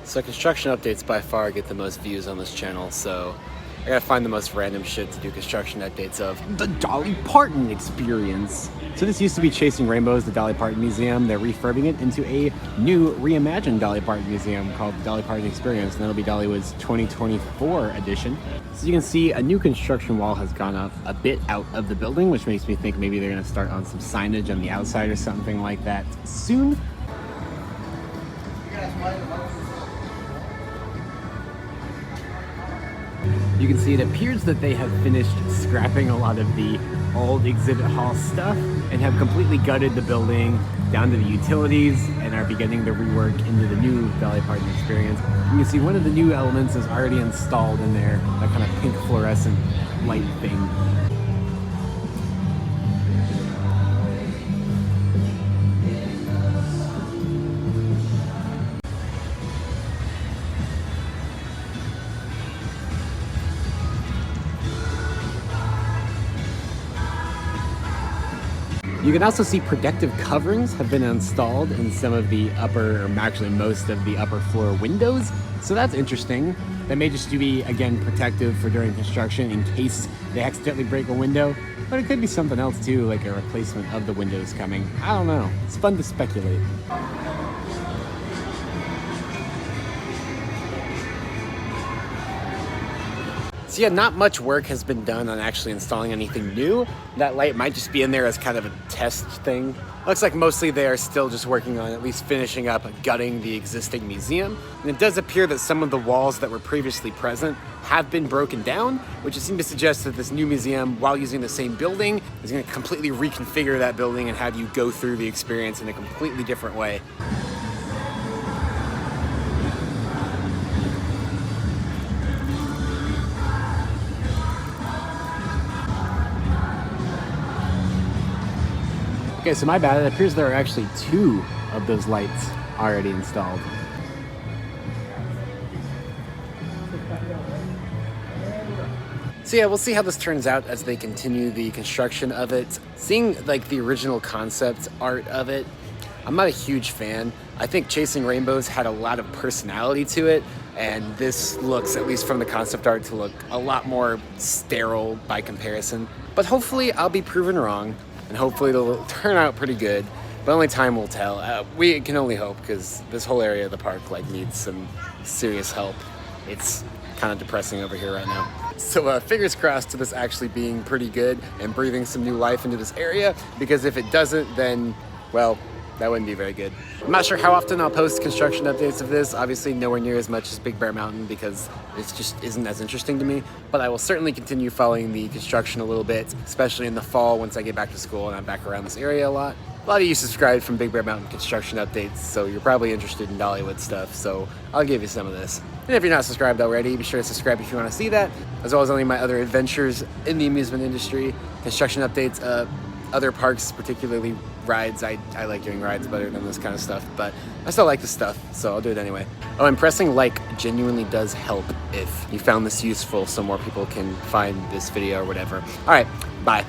So construction updates by far get the most views on this channel, so I gotta find the most random shit to do construction updates of. The Dolly Parton Experience. So this used to be Chasing Rainbows, the Dolly Parton Museum. They're refurbing it into a new reimagined Dolly Parton Museum called the Dolly Parton Experience, and that'll be Dollywood's 2024 edition. So you can see a new construction wall has gone up a bit out of the building, which makes me think maybe they're gonna start on some signage on the outside or something like that soon. You can see it appears that they have finished scrapping a lot of the old exhibit hall stuff and have completely gutted the building down to the utilities and are beginning the rework into the new Dolly Parton Experience. You can see one of the new elements is already installed in there, that kind of pink fluorescent light thing. You can also see protective coverings have been installed in some of the upper, or actually most of the upper floor windows. So that's interesting. That may just be, again, protective for during construction in case they accidentally break a window. But it could be something else too, like a replacement of the windows coming. I don't know. It's fun to speculate. So yeah, not much work has been done on actually installing anything new. That light might just be in there as kind of a test thing. Looks like mostly they are still just working on at least finishing up gutting the existing museum. And it does appear that some of the walls that were previously present have been broken down, which seems to suggest that this new museum, while using the same building, is going to completely reconfigure that building and have you go through the experience in a completely different way. Okay, so my bad, it appears there are actually 2 of those lights already installed. So yeah, we'll see how this turns out as they continue the construction of it. Seeing like the original concept art of it, I'm not a huge fan. I think Chasing Rainbows had a lot of personality to it, and this looks, at least from the concept art, to look a lot more sterile by comparison. But hopefully I'll be proven wrong, and hopefully it'll turn out pretty good, but only time will tell. We can only hope, because this whole area of the park needs some serious help. It's kind of depressing over here right now. So fingers crossed to this actually being pretty good and breathing some new life into this area, because if it doesn't, then, well, that wouldn't be very good. I'm not sure how often I'll post construction updates of this, obviously nowhere near as much as Big Bear Mountain because it just isn't as interesting to me, but I will certainly continue following the construction a little bit, especially in the fall once I get back to school and I'm back around this area a lot. A lot of you subscribed from Big Bear Mountain construction updates, so you're probably interested in Dollywood stuff, so I'll give you some of this. And if you're not subscribed already, be sure to subscribe if you want to see that, as well as any of my other adventures in the amusement industry, construction updates, other parks, particularly rides. I like doing rides better than this kind of stuff, but I still like this stuff, so I'll do it anyway. Oh, and pressing like genuinely does help if you found this useful so more people can find this video or whatever. All right, bye.